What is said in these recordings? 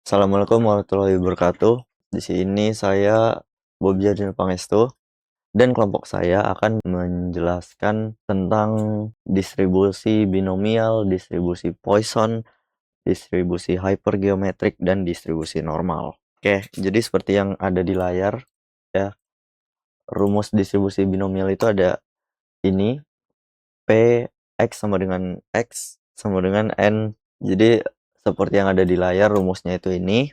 Assalamualaikum warahmatullahi wabarakatuh. Di sini saya Bobi Jardine Pangestu dan kelompok saya akan menjelaskan tentang distribusi binomial, distribusi Poisson, distribusi hypergeometrik, dan distribusi normal. Oke, jadi seperti yang ada di layar ya, rumus distribusi binomial itu ada ini P X sama dengan X sama dengan N. Jadi seperti yang ada di layar rumusnya itu ini,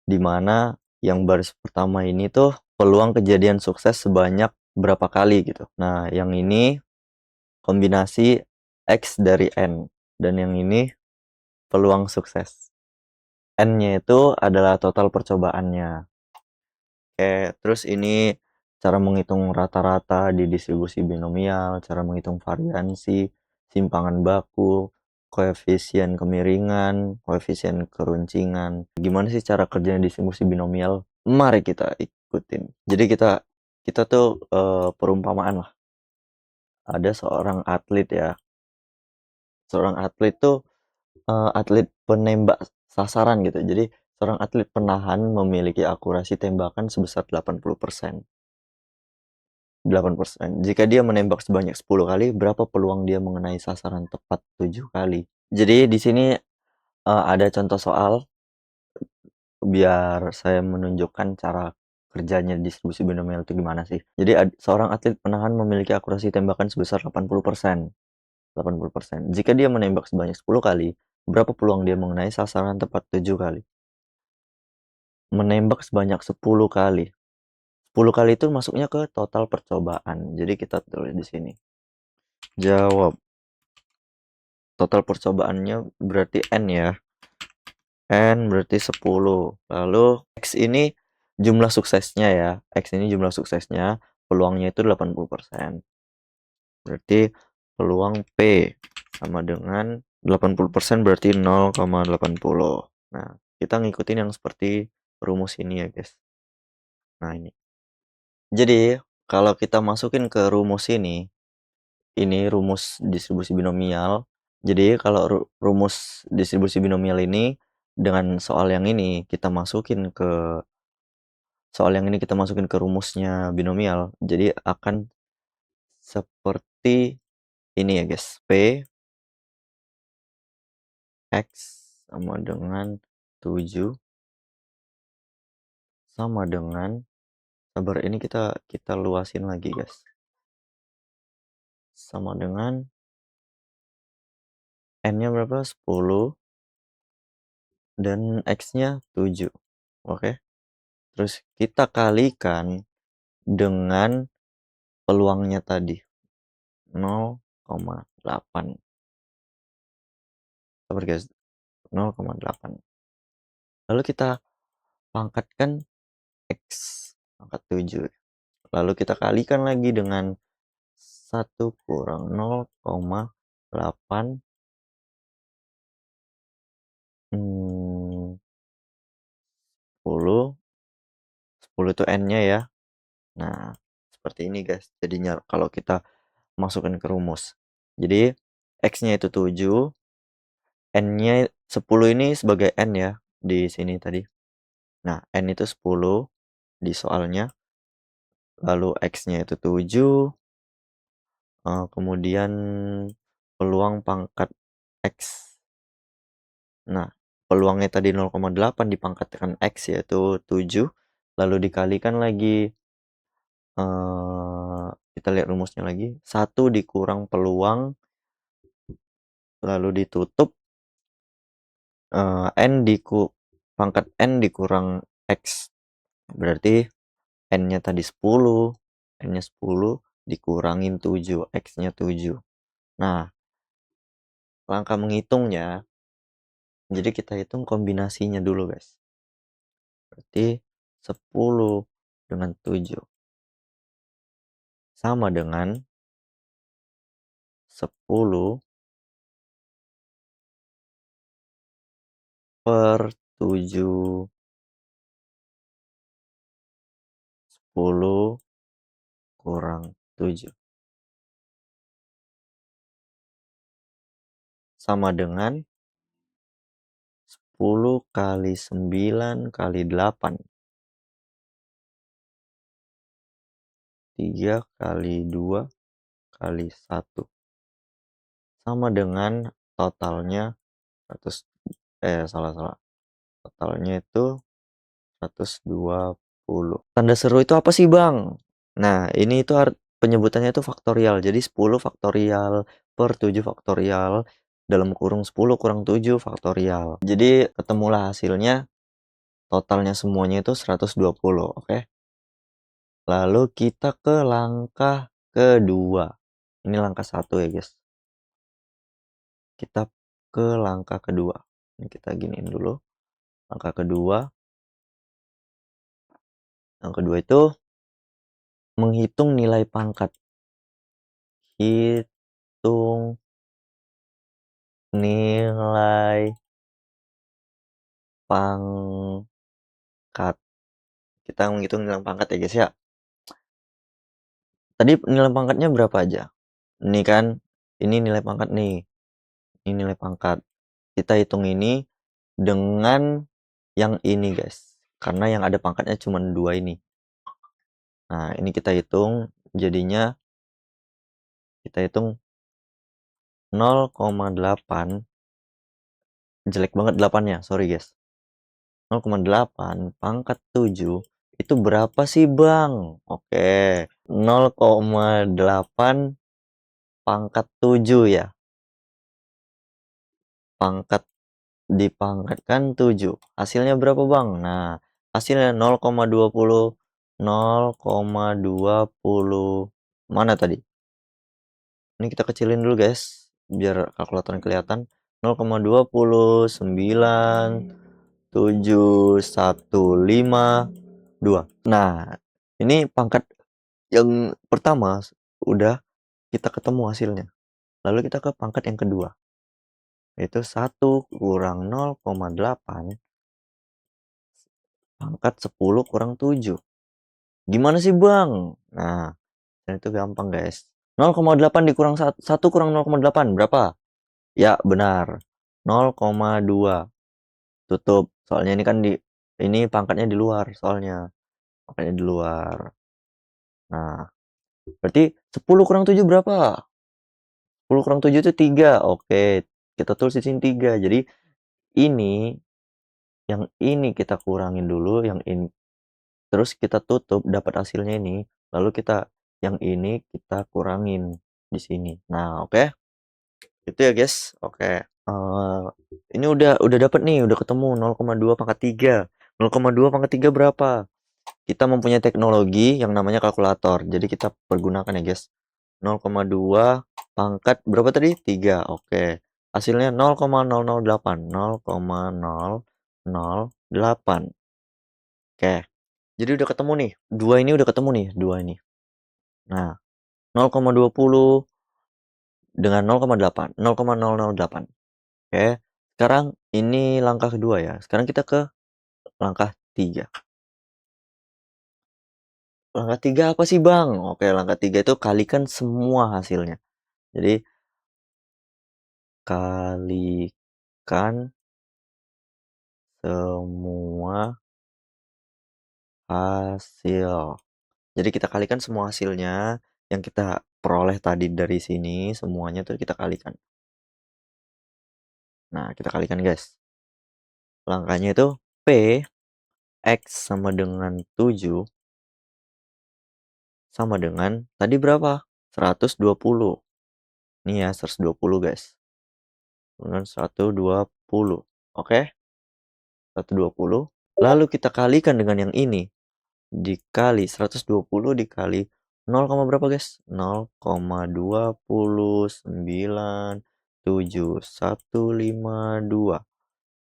di mana yang baris pertama ini tuh peluang kejadian sukses sebanyak berapa kali gitu. Nah, yang ini kombinasi X dari N. Dan yang ini peluang sukses. N-nya itu adalah total percobaannya. Oke, terus ini cara menghitung rata-rata di distribusi binomial, cara menghitung variansi, simpangan baku, koefisien kemiringan, koefisien keruncingan. Gimana sih cara kerjanya distribusi binomial? Mari kita ikutin. Jadi kita tuh perumpamaan lah. Ada seorang atlet ya. Seorang atlet tuh atlet penembak sasaran gitu. Jadi seorang atlet penahan memiliki akurasi tembakan sebesar 80%. 8%. Jika dia menembak sebanyak 10 kali, berapa peluang dia mengenai sasaran tepat 7 kali? Jadi di sini ada contoh soal biar saya menunjukkan cara kerjanya distribusi binomial itu gimana sih. Jadi seorang atlet penahan memiliki akurasi tembakan sebesar 80%. 80%. Jika dia menembak sebanyak 10 kali, berapa peluang dia mengenai sasaran tepat 7 kali? Menembak sebanyak 10 kali. 10 kali itu masuknya ke total percobaan. Jadi kita tulis di sini. Jawab. Total percobaannya berarti N ya. N berarti 10. Lalu X ini jumlah suksesnya ya. X ini jumlah suksesnya. Peluangnya itu 80%. Berarti peluang P sama dengan 80% berarti 0,80. Nah, kita ngikutin yang seperti rumus ini ya guys. Nah ini. Jadi kalau kita masukin ke rumus ini rumus distribusi binomial. Jadi kalau rumus distribusi binomial ini dengan soal yang ini kita masukin ke rumusnya binomial. Jadi akan seperti ini ya guys. P X sama dengan 7 sama dengan, sabar ini kita luasin lagi guys. Sama dengan N-nya berapa? 10 dan X-nya 7. Oke. Terus kita kalikan dengan peluangnya tadi 0,8. Sabar guys. 0,8. Lalu kita pangkatkan X pangkat 7. Lalu kita kalikan lagi dengan 1 kurang 0,8 10 10 itu N-nya ya. Nah, seperti ini guys. Jadinya kalau kita masukkan ke rumus. Jadi X-nya itu 7, N-nya 10 ini sebagai N ya di sini tadi. Nah, N itu 10 di soalnya. Lalu X-nya itu 7. Kemudian peluang pangkat X. Nah, peluangnya tadi 0,8 dipangkatkan X yaitu 7. Lalu dikalikan lagi. Kita lihat rumusnya lagi. 1 dikurang peluang. Lalu ditutup. Pangkat N dikurang X. Berarti N-nya tadi 10. N-nya 10 dikurangin 7. X-nya 7. Nah, langkah menghitungnya. Jadi kita hitung kombinasinya dulu guys. Berarti 10 dengan 7. Sama dengan 10 per 7. 10 kurang 7. Sama dengan 20 kali 9 kali 8. 3 kali 2 kali 1. Sama dengan totalnya 100, salah salah. Totalnya itu 120. Tanda seru itu apa sih, Bang? Nah, ini itu penyebutannya itu faktorial. Jadi 10 faktorial per 7 faktorial dalam kurung 10 kurang 7 faktorial. Jadi ketemulah hasilnya, totalnya semuanya itu 120, oke? Lalu kita ke langkah kedua. Ini langkah satu ya, guys. Kita ke langkah kedua. Ini kita giniin dulu. Langkah kedua. Yang kedua itu menghitung nilai pangkat. Hitung nilai pangkat. Kita menghitung nilai pangkat ya, guys ya. Tadi nilai pangkatnya berapa aja? Ini kan, ini nilai pangkat nih. Ini nilai pangkat. Kita hitung ini dengan yang ini, guys. Karena yang ada pangkatnya cuma 2 ini. Nah, ini kita hitung jadinya kita hitung 0,8. Jelek banget 8-nya, sorry guys. 0,8 pangkat 7 itu berapa sih, Bang? Oke, 0,8 pangkat 7 ya. Pangkat dipangkatkan 7. Hasilnya berapa, Bang? Nah, hasilnya 0,20. 0,20. Mana tadi? Ini kita kecilin dulu, guys, biar kalkulatornya kelihatan. 0,297152. Nah, ini pangkat yang pertama udah kita ketemu hasilnya. Lalu kita ke pangkat yang kedua. Yaitu 1 kurang 0,8 pangkat 10 kurang 7. Gimana sih, Bang? Nah, itu gampang, guys. 0,8 dikurang 1 kurang 0,8 berapa? Ya, benar. 0,2. Tutup. Soalnya ini kan ini pangkatnya di luar soalnya. Pangkatnya di luar. Nah, berarti 10 kurang 7 berapa? 10 kurang 7 itu 3. Oke, kita tulis di sini 3. Jadi ini yang ini kita kurangin dulu, yang ini terus kita tutup dapat hasilnya ini, lalu kita yang ini kita kurangin di sini. Nah, oke. Itu ya, guys. Oke. Ini udah dapat nih, udah ketemu 0,2 pangkat 3. 0,2 pangkat 3 berapa? Kita mempunyai teknologi yang namanya kalkulator. Jadi kita pergunakan ya, guys. 0,2 pangkat berapa tadi? 3. Oke. Hasilnya 0,008. 0,008. Oke. Jadi udah ketemu nih. 2 ini udah ketemu nih, 2 ini. Nah, 0,20 dengan 0,8. 0,008. Oke. Sekarang ini langkah kedua ya. Sekarang kita ke langkah 3. Langkah 3 apa sih, Bang? Oke, langkah 3 itu kalikan semua hasilnya. Jadi kalikan semua hasil. Jadi kita kalikan semua hasilnya yang kita peroleh tadi dari sini, semuanya tuh kita kalikan. Nah, kita kalikan, guys. Langkahnya itu P X sama dengan 7 sama dengan tadi berapa? 120. Nih ya, 120, guys. Dengan 120. Oke? 120. Lalu kita kalikan dengan yang ini. Dikali 120 dikali 0, berapa, guys? 0,2097152.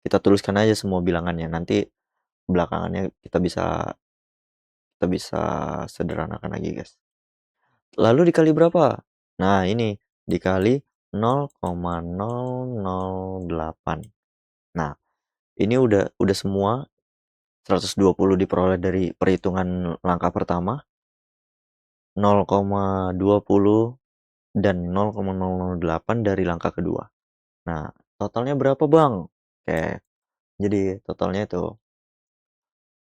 Kita tuliskan aja semua bilangannya. Nanti belakangannya kita bisa sederhanakan lagi, guys. Lalu dikali berapa? Nah, ini dikali 0,008. Nah, ini udah semua 120 diperoleh dari perhitungan langkah pertama, 0,20 dan 0,008 dari langkah kedua. Nah, totalnya berapa, Bang? Oke, Jadi totalnya itu,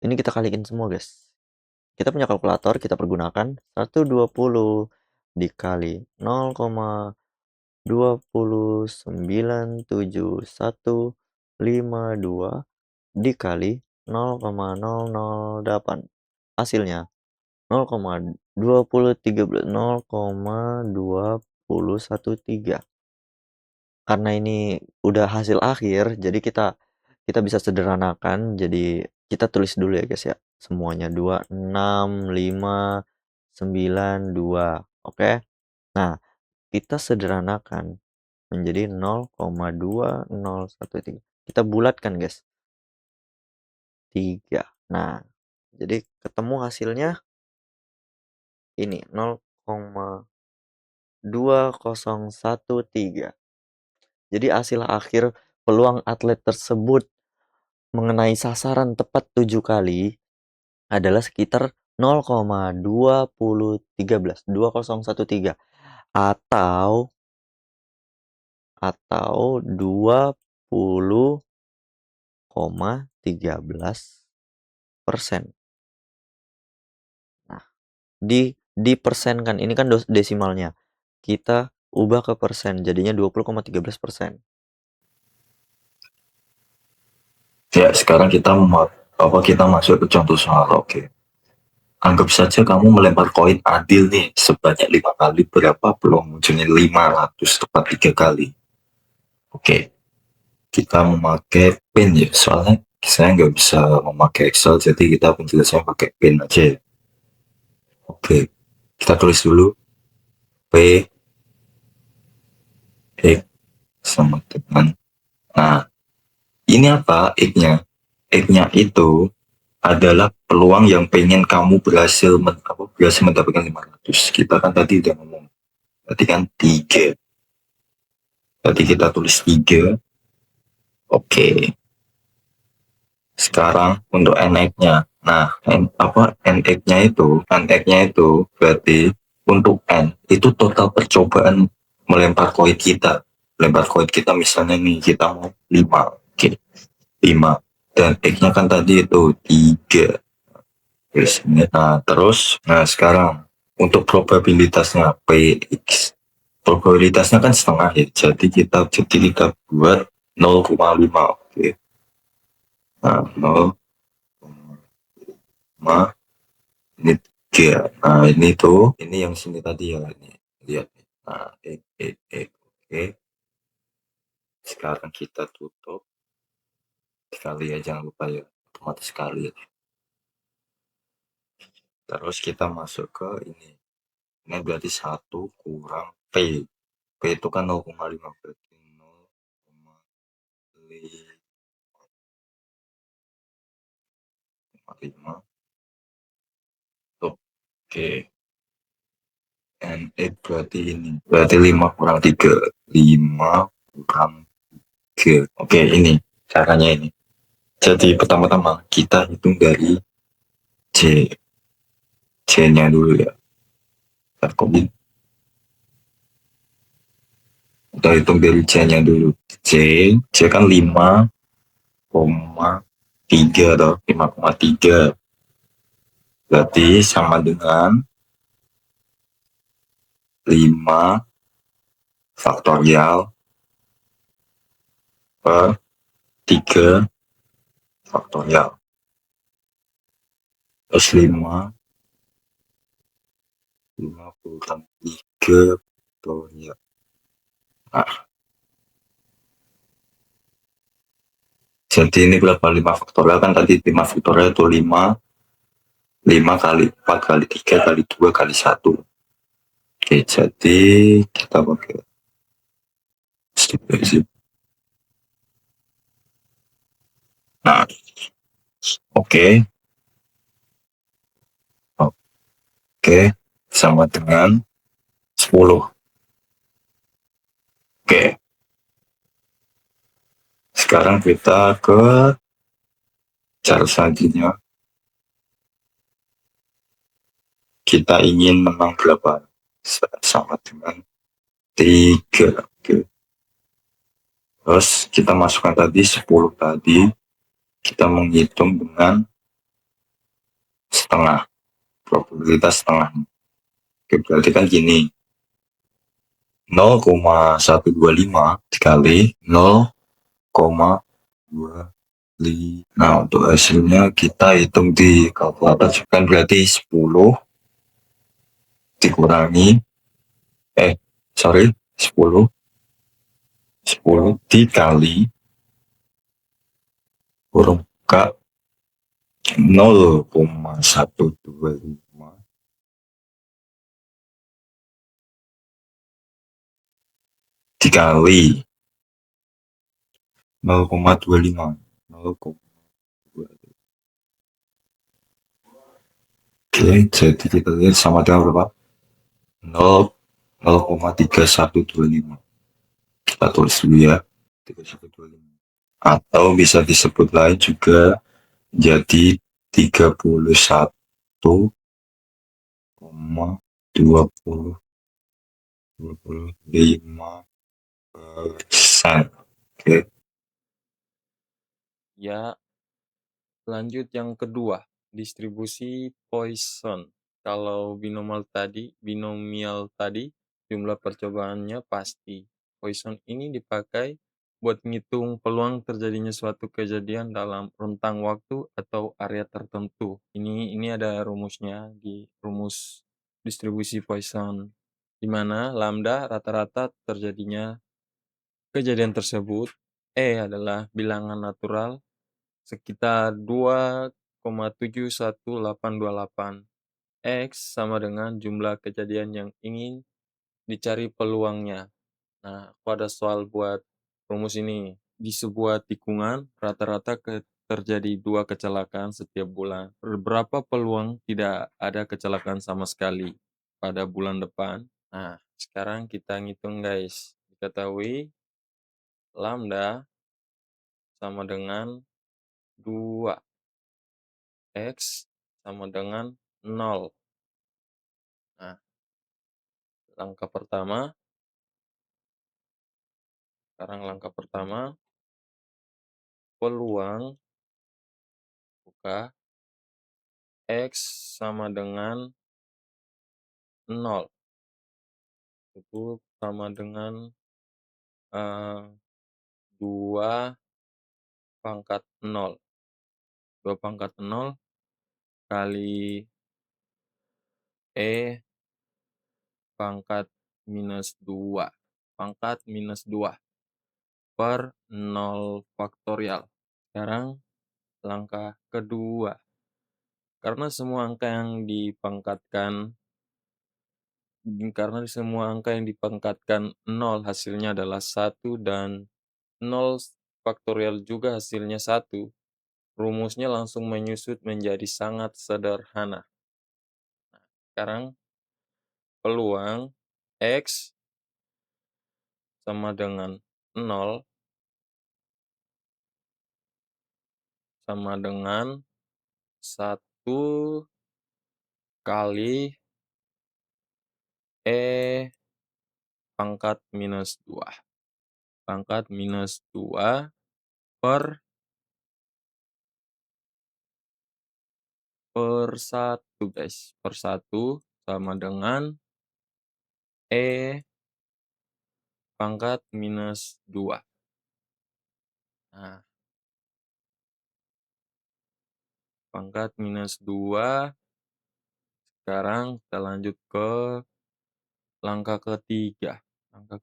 ini kita kaliin semua guys. Kita punya kalkulator, kita pergunakan 120 dikali 0,2097152 dikali 0,008. Hasilnya 0,2013. Karena ini udah hasil akhir, jadi kita bisa sederhanakan. Jadi kita tulis dulu ya guys ya. Semuanya 26592. Oke. Nah, kita sederhanakan menjadi 0,2013. Kita bulatkan guys. 3. Nah, jadi ketemu hasilnya ini 0,2013. Jadi hasil akhir peluang atlet tersebut mengenai sasaran tepat 7 kali adalah sekitar 0,2013 atau 20,13%. Nah, dipersenkan, ini kan desimalnya. Kita ubah ke persen, jadinya 20,13%. Ya, sekarang kita masuk ke contoh soal. Oke. Anggap saja kamu melempar koin adil nih sebanyak 5 kali, berapa peluang munculnya 500 tepat 3 kali. Oke, kita memakai pin ya, soalnya saya nggak bisa memakai Excel, jadi kita penjelasannya pakai pin aja. Oke, kita tulis dulu P X sama dengan. Nah, ini apa X-nya? X-nya itu adalah peluang yang pengen kamu berhasil mendapatkan 500. Kita kan tadi udah ngomong, tadi kan 3. Tadi kita tulis 3. Oke. Sekarang untuk NX-nya. Nah, NX-nya itu berarti untuk N itu total percobaan melempar koin kita. Melempar koin kita misalnya nih kita mau 5. Oke. 5. Dan X-nya kan tadi itu 3. Nah, sekarang untuk probabilitasnya PX. Probabilitasnya kan setengah ya. Jadi kita buat 0,5. Oke. Nah, 0,5 ini 3. Nah, ini yang sini tadi ya, ini lihat. Nah, oke. Sekarang kita tutup sekali ya, jangan lupa ya, otomatis sekali ya. Terus kita masuk ke ini berarti 1 kurang P. P itu kan 0,5, berarti 0,5. Oke. NX berarti ini. Berarti 5 kurang 3. 5 kurang 3. Oke, ini caranya ini. Jadi pertama-tama kita hitung dari C. C-nya dulu ya. Kita hitung dari C-nya dulu. C kan 5,3 atau 5,3. Berarti sama dengan 5 faktorial per 3 faktorial. Terus 5 kurang 3 faktorial. Nah, jadi ini berapa 5 faktorial kan tadi 5 faktorial itu 5 kali 4 kali 3 kali 2 kali 1. Oke, jadi kita pakai nah, oke, sama dengan 10. Oke, sekarang kita ke cara selanjutnya. Kita ingin menang berapa? Sama dengan 3. Oke. Terus kita masukkan tadi 10 tadi. kita menghitung dengan setengah, probabilitas setengah. Oke, berarti kan gini, 0,125 dikali 0,25. Nah, untuk hasilnya kita hitung di kalkulator kan berarti 10 dikurangi, sorry, 10 dikali huruf K 0,125 dikali 0,25. 0,25. Oke, jadi kita lihat sama dengan berapa? 0,3125. Kita tulis dulu ya. 3125. Atau bisa disebut lain juga jadi 31,25%. Oke. Ya, lanjut yang kedua, distribusi Poisson. Kalau binomial tadi, jumlah percobaannya pasti. Poisson ini dipakai buat ngitung peluang terjadinya suatu kejadian dalam rentang waktu atau area tertentu. Ini ada rumusnya di rumus distribusi Poisson, di mana lambda rata-rata terjadinya kejadian tersebut, adalah bilangan natural sekitar 2,71828. X sama dengan jumlah kejadian yang ingin dicari peluangnya. Nah, aku ada soal buat rumus ini. Di sebuah tikungan, rata-rata terjadi 2 kecelakaan setiap bulan. Berapa peluang tidak ada kecelakaan sama sekali pada bulan depan? Nah, sekarang kita ngitung guys. Diketahui lambda sama dengan 2. X sama dengan 0. Nah, langkah pertama, peluang buka X sama dengan 0. Itu sama dengan 2 pangkat 0. 2 pangkat 0 kali E pangkat minus 2. Pangkat minus 2 per 0 faktorial. Sekarang langkah kedua. Karena semua angka yang dipangkatkan Karena semua angka yang dipangkatkan 0 hasilnya adalah 1 dan 0 faktorial juga hasilnya 1, rumusnya langsung menyusut menjadi sangat sederhana. Sekarang peluang X sama dengan 0 sama dengan 1 kali E pangkat minus 2. Pangkat minus 2 per 1 guys. Per 1 sama dengan E pangkat minus 2. Nah, pangkat minus 2. Sekarang kita lanjut ke langkah ketiga. Langkah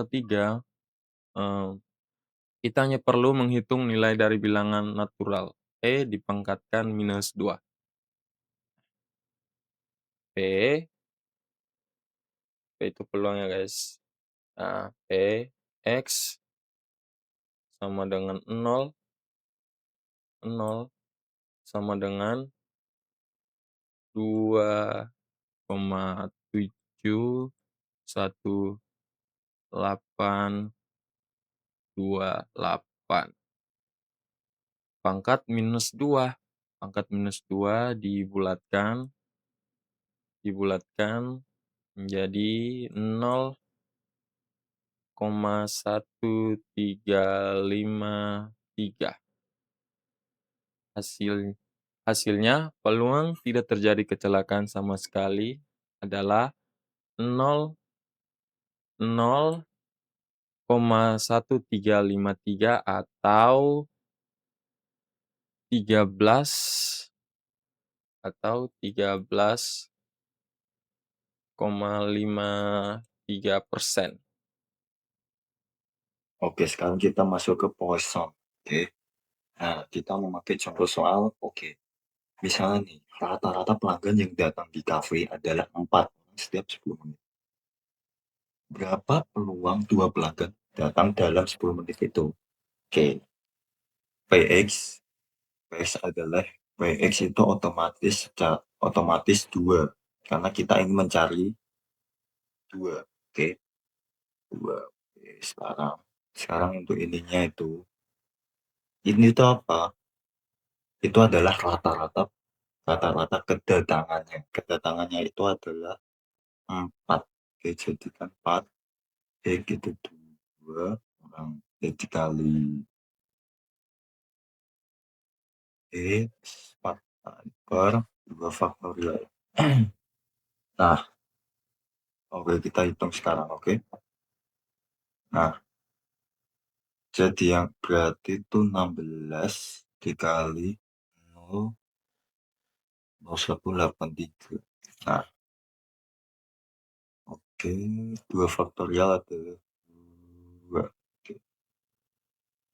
ketiga, kita hanya perlu menghitung nilai dari bilangan natural. Dipangkatkan minus 2. P itu peluangnya guys. Nah, X sama dengan 0 sama dengan 2,71828. Pangkat minus 2. Pangkat minus 2 dibulatkan menjadi 0 0,1353. Hasilnya, peluang tidak terjadi kecelakaan sama sekali adalah 0,1353 atau 13,53%. Oke, sekarang kita masuk ke Poisson. Oke. Nah, kita memakai contoh soal, oke. Misalnya nih, rata-rata pelanggan yang datang di kafe adalah 4 orang setiap 10 menit. Berapa peluang 2 pelanggan datang dalam 10 menit itu? Oke. PX adalah PX itu otomatis 2 karena kita ingin mencari 2. Oke. 2. Oke, sekarang untuk ininya itu ini tuh apa? Itu adalah rata-rata kedatangannya. Kedatangannya itu adalah 4. Oke, jadi kan 4 itu 2 orang dikali 4 per 2 faktorial. Nah, oke, kita hitung sekarang, oke. Nah, jadi yang berarti itu 16 dikali 0,183. Nah, oke, 2 faktorial adalah 2. Oke.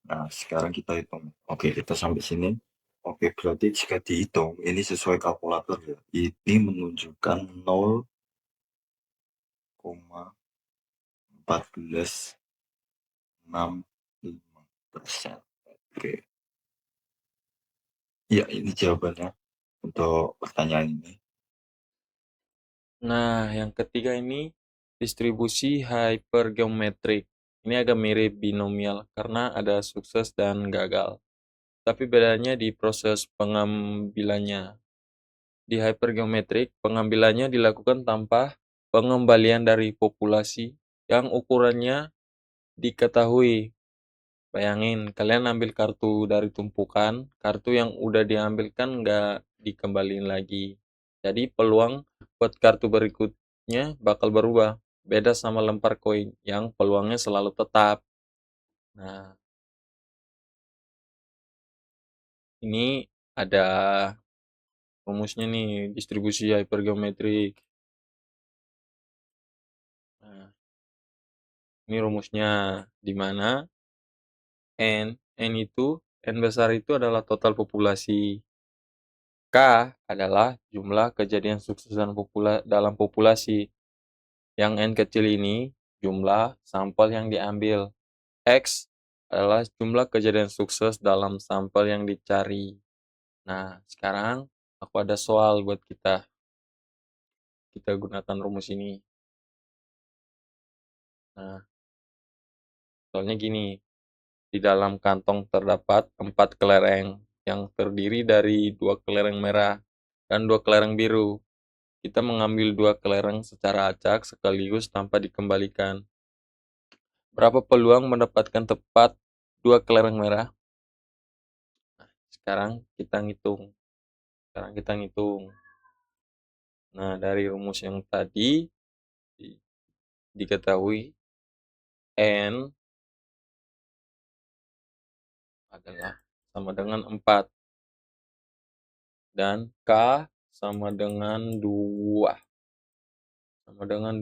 Nah, sekarang kita hitung. Oke, kita sampai sini. Oke, berarti jika dihitung, ini sesuai kalkulator ya. Ini menunjukkan 0,1465%. Oke. Ya, ini jawabannya untuk pertanyaan ini. Nah, yang ketiga ini distribusi hypergeometrik. Ini agak mirip binomial karena ada sukses dan gagal. Tapi bedanya di proses pengambilannya. Di hypergeometrik, pengambilannya dilakukan tanpa pengembalian dari populasi yang ukurannya diketahui. Bayangin, kalian ambil kartu dari tumpukan, kartu yang udah diambil kan nggak dikembaliin lagi. Jadi peluang buat kartu berikutnya bakal berubah. Beda sama lempar koin yang peluangnya selalu tetap. Nah, ini ada rumusnya nih, distribusi hypergeometrik. Nah, ini rumusnya di mana N besar itu adalah total populasi. K adalah jumlah kejadian sukses dalam populasi. Yang N kecil ini jumlah sampel yang diambil. X adalah jumlah kejadian sukses dalam sampel yang dicari. Nah, sekarang aku ada soal buat kita. Kita gunakan rumus ini. Nah, soalnya gini. Di dalam kantong terdapat 4 kelereng yang terdiri dari 2 kelereng merah dan 2 kelereng biru. Kita mengambil 2 kelereng secara acak sekaligus tanpa dikembalikan. Berapa peluang mendapatkan tepat 2 kelereng merah? Nah, sekarang kita ngitung. Nah, dari rumus yang tadi diketahui N adalah sama dengan 4 dan K sama dengan 2. Sama dengan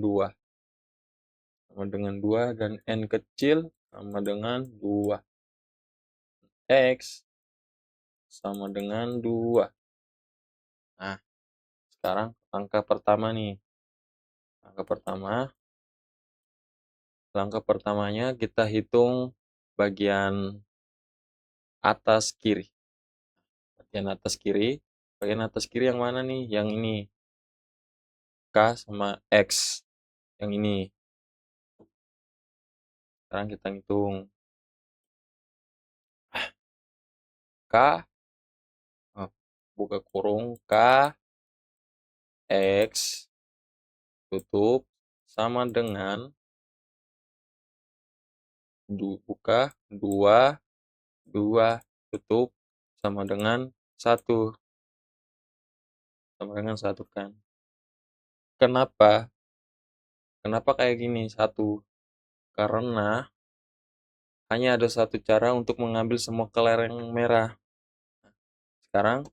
2 dan N kecil sama dengan 2. X sama dengan 2. Nah, sekarang angka pertama nih. Langkah pertamanya kita hitung bagian atas kiri. Bagian atas kiri yang mana nih? Yang ini. K sama X. Yang ini. Sekarang kita hitung. K buka kurung K X tutup sama dengan buka, 2, 2, tutup, sama dengan 1, kan. Kenapa? Kenapa kayak gini, 1? Karena hanya ada satu cara untuk mengambil semua kelereng merah. Sekarang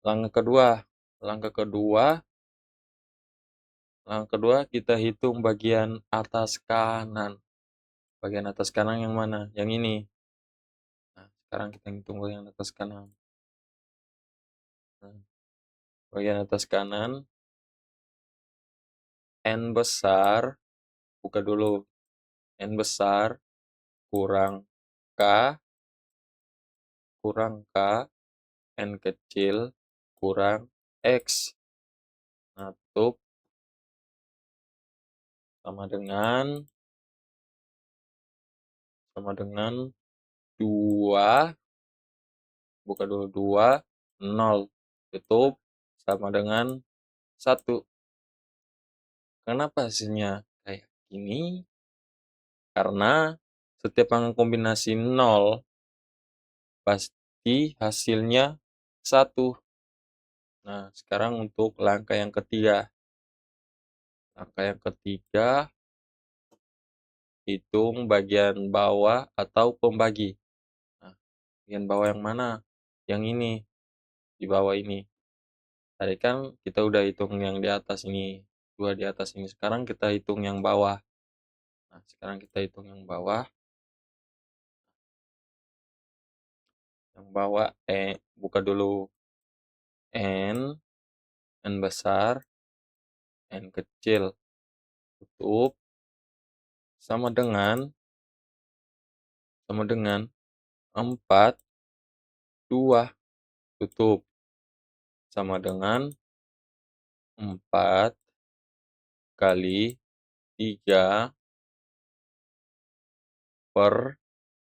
langkah kedua. Langkah kedua, kita hitung bagian atas kanan. Bagian atas kanan yang mana? Yang ini. Nah, sekarang kita hitung bagian atas kanan. Nah, bagian atas kanan, N besar, buka dulu. N besar kurang K, N kecil kurang X. Nah, tutup sama dengan 2, buka dulu 2, 0. Tutup sama dengan 1. Kenapa hasilnya kayak gini? Karena setiap angka kombinasi 0 pasti hasilnya 1. Nah, sekarang untuk langkah yang ketiga. Langkah yang ketiga, hitung bagian bawah atau pembagi. Nah, bagian bawah yang mana? Yang ini, di bawah ini. Tadi kan kita udah hitung yang di atas ini, 2 di atas ini. Sekarang kita hitung yang bawah. Nah, sekarang kita hitung yang bawah. Yang bawah, buka dulu N besar, N kecil, tutup, sama dengan 4, 2, tutup, sama dengan 4 kali 3 per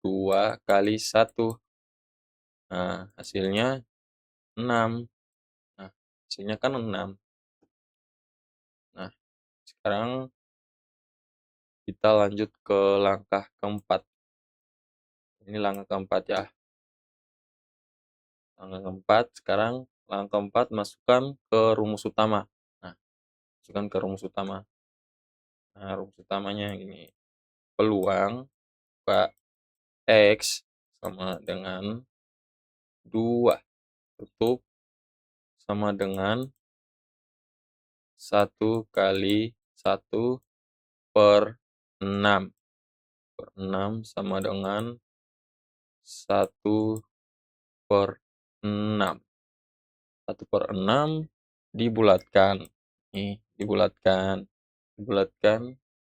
2 kali 1. Nah, hasilnya 6. Nah, hasilnya kan 6. Nah, sekarang kita lanjut ke langkah keempat. Ini langkah keempat ya. Sekarang langkah keempat, masukkan ke rumus utama. Nah, masukkan ke rumus utama. Nah, rumus utamanya gini. Peluang Pak X sama dengan 2, tutup, sama dengan 1 kali 1 per 6. Per 6 sama dengan 1 per 6. 1 per 6 dibulatkan. Nih, dibulatkan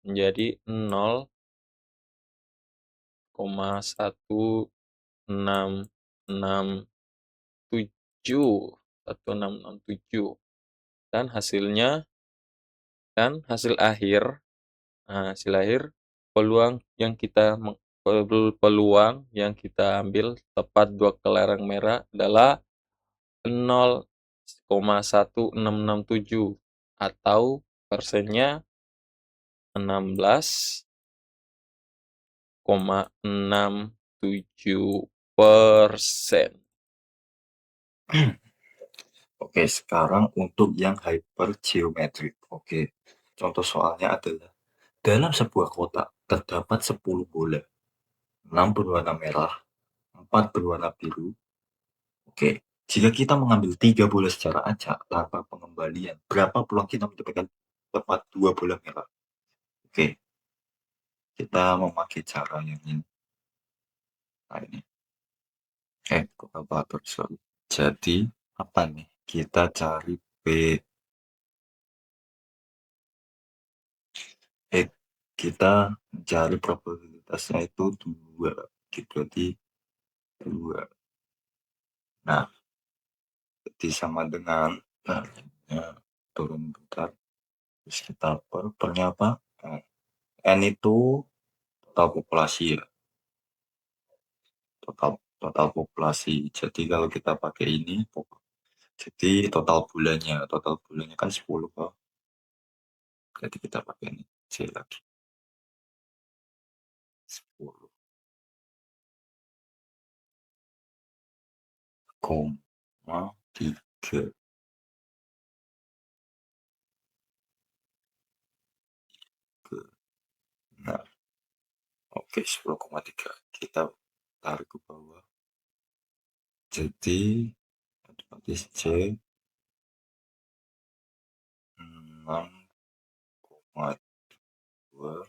menjadi 0,1667. 1667. Dan hasilnya, hasil akhir, hasil akhir peluang yang kita ambil tepat 2 kelereng merah adalah 0,1667 atau persennya 16,67%. Oke, sekarang untuk yang hypergeometrik. Oke, contoh soalnya adalah dalam sebuah kotak terdapat 10 bola, 6 berwarna merah, 4 berwarna biru. Oke, jika kita mengambil 3 bola secara acak tanpa pengembalian, berapa peluang kita mendapatkan tepat 2 bola merah? Oke, kita memakai cara yang ini. Nah, ini. Kalkulator, sorry. Jadi, apa nih? Kita cari P. Kita cari probabilitasnya itu 2. Gitu, berarti 2. Nah, jadi sama dengan turun bentar. Terus kita pernya apa? N itu total populasi ya. Total populasi. Jadi kalau kita pakai ini, jadi total bulannya kan 10 kok. Jadi kita pakai ini C lagi. 10,3. Nah, oke, 10,3 kita tarik ke bawah, jadi otomatis C 6,2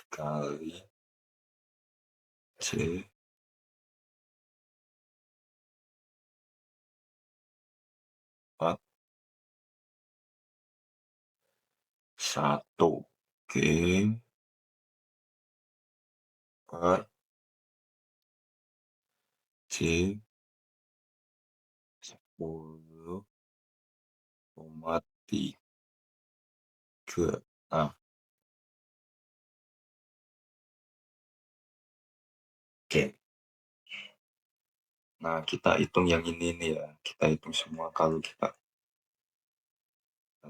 kali C 4 1 G per C 10,3. Nah, oke. Nah, kita hitung yang ini nih ya. Kita hitung semua kalau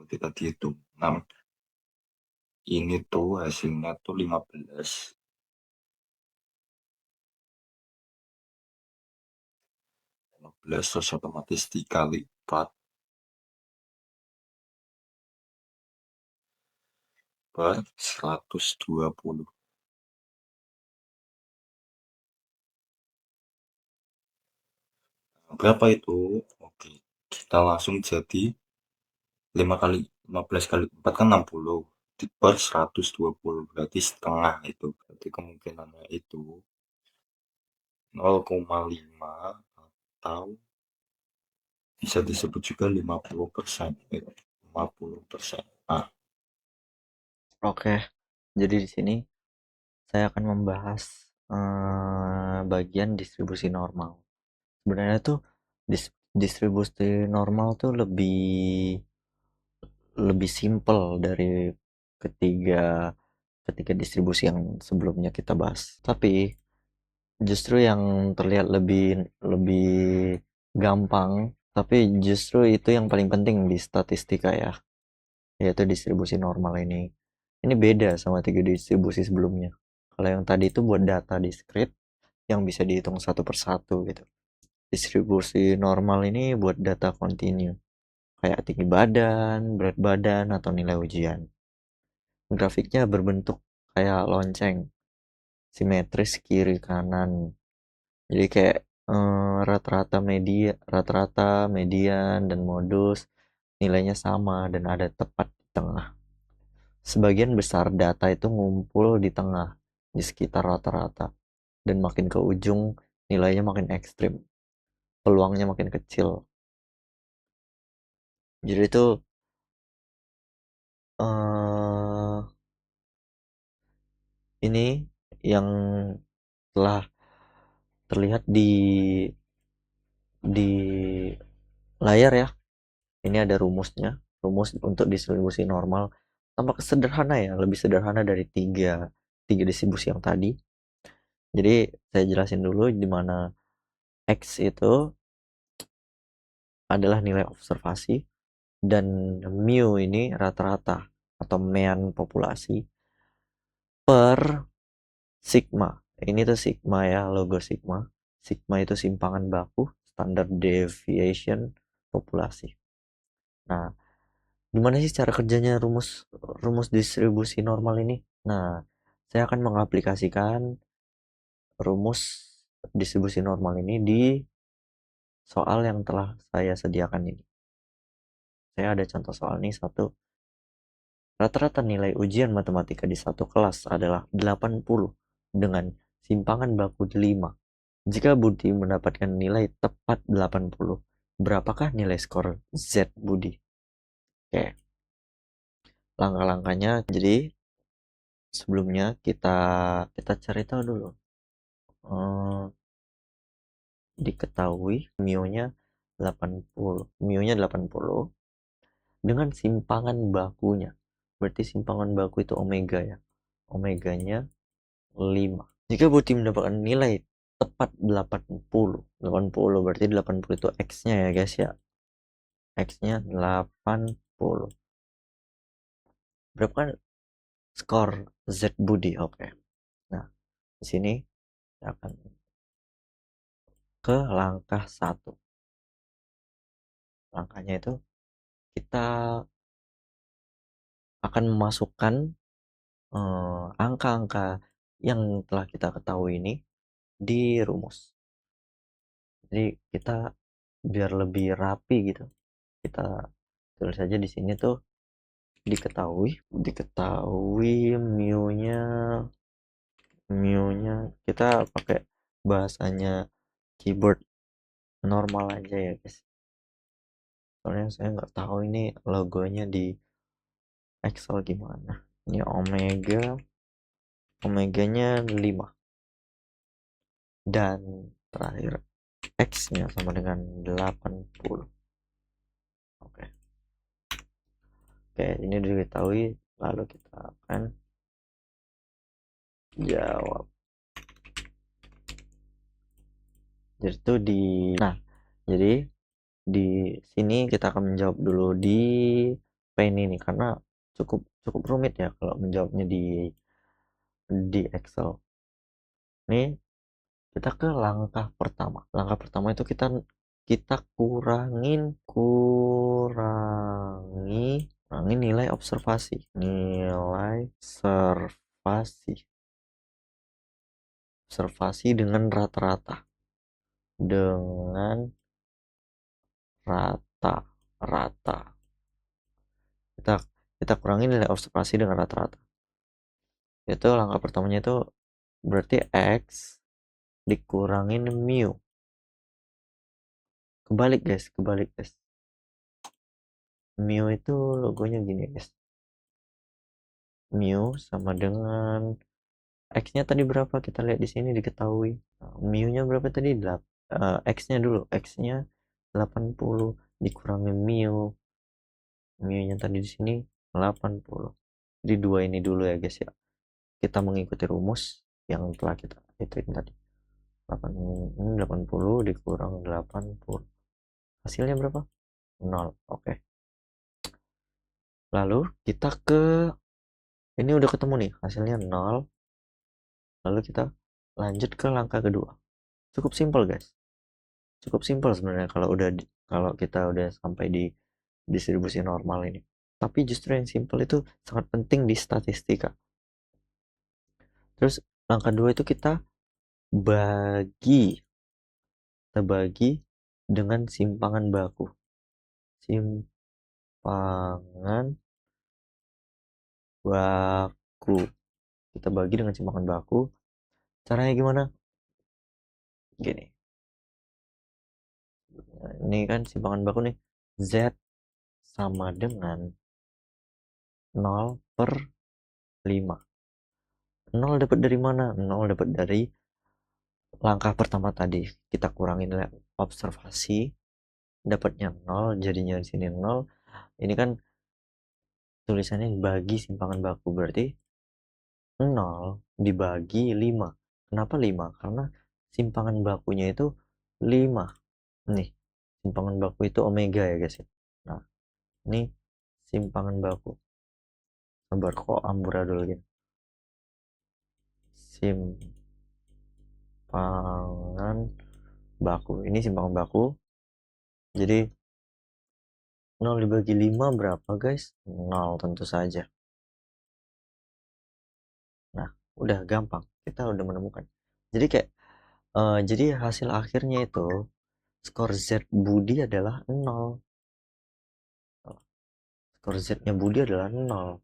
kita dihitung. Nah, ini tuh hasilnya tuh 15. 15 terus otomatis dikali 4 per 120. Berapa itu? Oke, kita langsung jadi 15 kali 4 kan 60 per 120, berarti setengah itu. Berarti kemungkinannya itu 0,5 atau bisa disebut juga 50%. 50%. Nah, Oke, jadi di sini saya akan membahas bagian distribusi normal. Sebenarnya tuh distribusi normal tuh lebih simple dari ketiga ketiga distribusi yang sebelumnya kita bahas. Tapi justru yang terlihat lebih lebih gampang, tapi justru itu yang paling penting di statistika ya, yaitu distribusi normal ini. Ini beda sama tiga distribusi sebelumnya. Kalau yang tadi itu buat data diskrit yang bisa dihitung satu persatu gitu. Distribusi normal ini buat data kontinu, kayak tinggi badan, berat badan, atau nilai ujian. Grafiknya berbentuk kayak lonceng, simetris kiri kanan. Jadi kayak rata-rata, median, dan modus nilainya sama dan ada tepat di tengah. Sebagian besar data itu ngumpul di tengah, di sekitar rata-rata, dan makin ke ujung nilainya makin ekstrim, peluangnya makin kecil. Jadi itu ini yang telah terlihat di layar ya. Ini ada rumusnya, rumus untuk distribusi normal. Tampak sederhana ya, lebih sederhana dari tiga distribusi yang tadi. Jadi saya jelasin dulu di mana X itu adalah nilai observasi dan mu ini rata-rata atau mean populasi per sigma. Ini tuh sigma ya, logo sigma. Sigma itu simpangan baku, standard deviation populasi. Nah, gimana sih cara kerjanya rumus rumus distribusi normal ini? Nah, saya akan mengaplikasikan rumus distribusi normal ini di soal yang telah saya sediakan ini. Saya ada contoh soal nih satu. Rata-rata nilai ujian matematika di satu kelas adalah 80 dengan simpangan baku 5. Jika Budi mendapatkan nilai tepat 80, berapakah nilai skor Z Budi? Oke, langkah-langkahnya jadi sebelumnya kita cari tahu dulu. Diketahui mu-nya 80 dengan simpangan bakunya. Berarti simpangan baku itu omega ya. Omeganya 5. Jika Budi mendapatkan nilai tepat 80 berarti 80 itu X-nya ya guys ya. X-nya 80. Berapa kan skor Z Budi? Oke. Nah, di sini akan ke langkah 1. Langkahnya itu kita akan memasukkan angka-angka yang telah kita ketahui ini di rumus. Jadi kita biar lebih rapi gitu, kita tulis saja di sini tuh diketahui mu-nya kita pakai bahasanya keyboard normal aja ya guys. Soalnya saya nggak tahu ini logonya di Excel gimana. Ini omeganya 5 dan terakhir X-nya sama dengan 80. Oke. Oke, ini udah diketahui, lalu kita akan jawab. Jadi itu jadi di sini kita akan menjawab dulu di pen ini karena cukup rumit ya kalau menjawabnya di Excel. Nih kita ke langkah pertama. Langkah pertama itu kita kurangi nilai observasi. Observasi dengan rata-rata. Kita kurangi nilai observasi dengan rata-rata. Itu langkah pertamanya itu berarti X dikurangin mu. Kebalik guys. Mu itu logonya gini guys. Mu sama dengan X-nya tadi berapa? Kita lihat di sini diketahui. Mu-nya berapa tadi? X-nya dulu. X-nya 80 dikurangi mu. Mu-nya tadi di sini 80. Jadi dua ini dulu ya guys ya. Kita mengikuti rumus yang telah kita ituin tadi. 80 dikurang 80. Hasilnya berapa? 0. Oke. Lalu kita ini udah ketemu nih hasilnya 0. Lalu kita lanjut ke langkah kedua. Cukup simpel guys. Cukup simpel sebenarnya kalau kita udah sampai di distribusi normal ini. Tapi justru yang simpel itu sangat penting di statistika. Terus langkah 2 itu kita bagi dengan simpangan baku. Kita bagi dengan simpangan baku. Caranya gimana? Gini. Ini kan simpangan baku nih. Z sama dengan 0/5. 0 dapat dari mana? 0 dapat dari langkah pertama tadi. Kita kurangin nilai observasi, dapatnya 0, jadinya di sini 0. Ini kan tulisannya bagi simpangan baku, berarti 0 dibagi 5. Kenapa 5? Karena simpangan bakunya itu 5. Nih, simpangan baku itu omega ya guys ya. Nah, ini simpangan baku. Sabar kok amburadul gitu. Simpangan baku. Ini simpangan baku. Jadi 0 dibagi 5 berapa guys? 0 tentu saja. Nah, udah gampang. Kita udah menemukan. Jadi jadi hasil akhirnya itu skor Z Budi adalah 0. Skor Z-nya Budi adalah 0.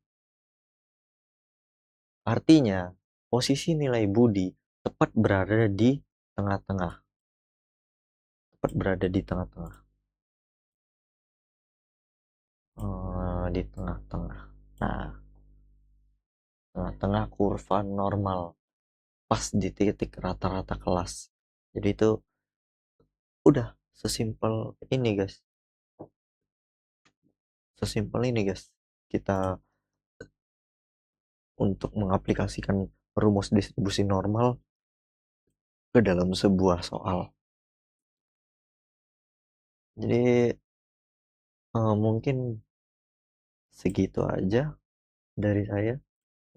Artinya, posisi nilai Budi tepat berada di tengah-tengah. Di tengah-tengah. Nah, tengah-tengah kurva normal. Pas di titik rata-rata kelas. Jadi itu udah sesimpel ini guys. Kita untuk mengaplikasikan rumus distribusi normal ke dalam sebuah soal. Jadi mungkin segitu aja dari saya.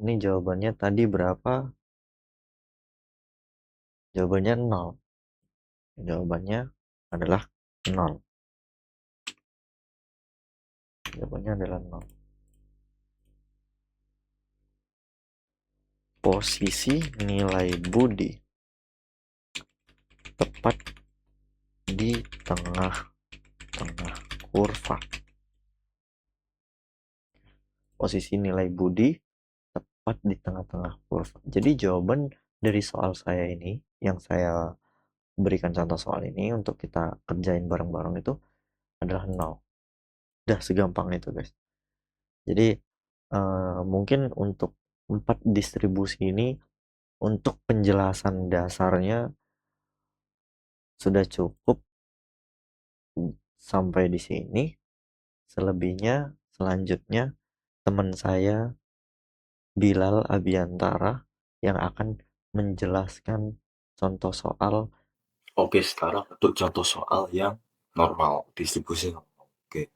Ini jawabannya tadi berapa? Jawabannya 0. Jawabannya adalah 0. Jawabannya adalah 0. Posisi nilai Budi tepat di tengah-tengah kurva. Posisi nilai Budi tepat di tengah-tengah kurva. Jadi jawaban dari soal saya ini, yang saya berikan contoh soal ini untuk kita kerjain bareng-bareng itu adalah 0. Udah segampang itu, guys. Jadi mungkin untuk 4 distribusi ini untuk penjelasan dasarnya sudah cukup sampai di sini. Selebihnya selanjutnya teman saya Bilal Abiantara yang akan menjelaskan contoh soal. Oke, sekarang untuk contoh soal yang normal, distribusi normal. Oke.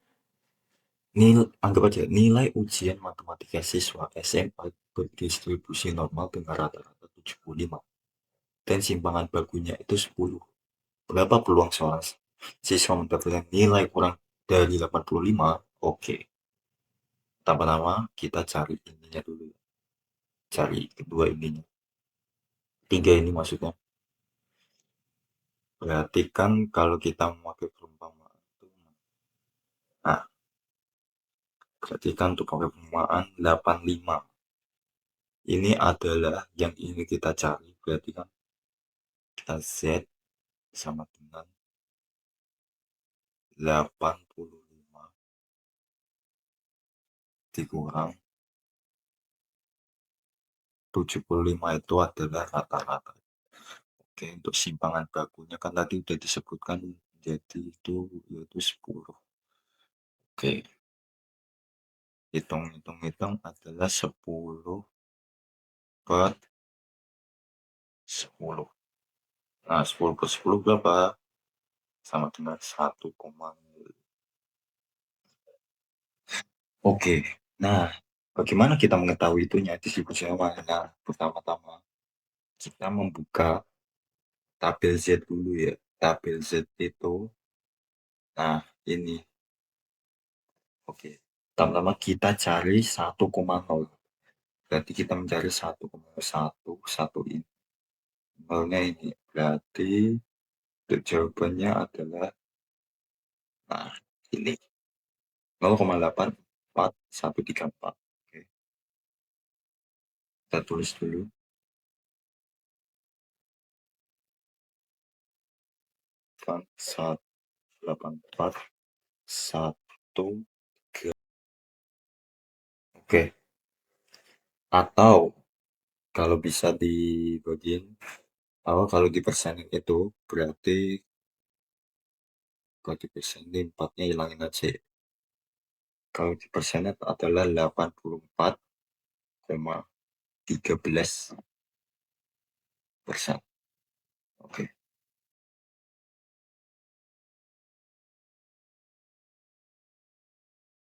Anggap aja nilai ujian matematika siswa SMA berdistribusi normal dengan rata-rata 75 dan simpangan bagunya itu 10. Berapa peluang seorang siswa mendapatkan nilai kurang dari 85? Oke. Pertama-tama kita cari ininya dulu. Cari kedua ininya. 3 ini maksudnya. Berarti kan kalau kita memakai perumpamaan itu, nah, berarti kan untuk pakai perumpamaan 85. Ini adalah yang ini kita cari. Berarti kan kita Z sama dengan 85 dikurang 75 itu adalah rata-rata. Oke, untuk simpangan bakunya kan tadi udah disebutkan jadi itu yaitu 10. Oke, hitung adalah 10 per 10. Nah, 10 per 10 berapa? Sama dengan 1,0. Oke, nah bagaimana kita mengetahui itunya distribusinya mana? Nah, pertama-tama kita membuka tabel Z dulu ya. Tabel Z itu, nah ini. Oke, pertama-tama kita cari 1,0. Berarti kita mencari 1,1 ini. Nolnya ini. Berarti jawabannya adalah, nah ini. 0,84134. Oke, kita tulis dulu. Kan 18413. Oke, atau kalau bisa dibagiin, kalau di persenin itu berarti kalau di persenin 4-nya hilangin aja. Kalau di persenin adalah 84,13%.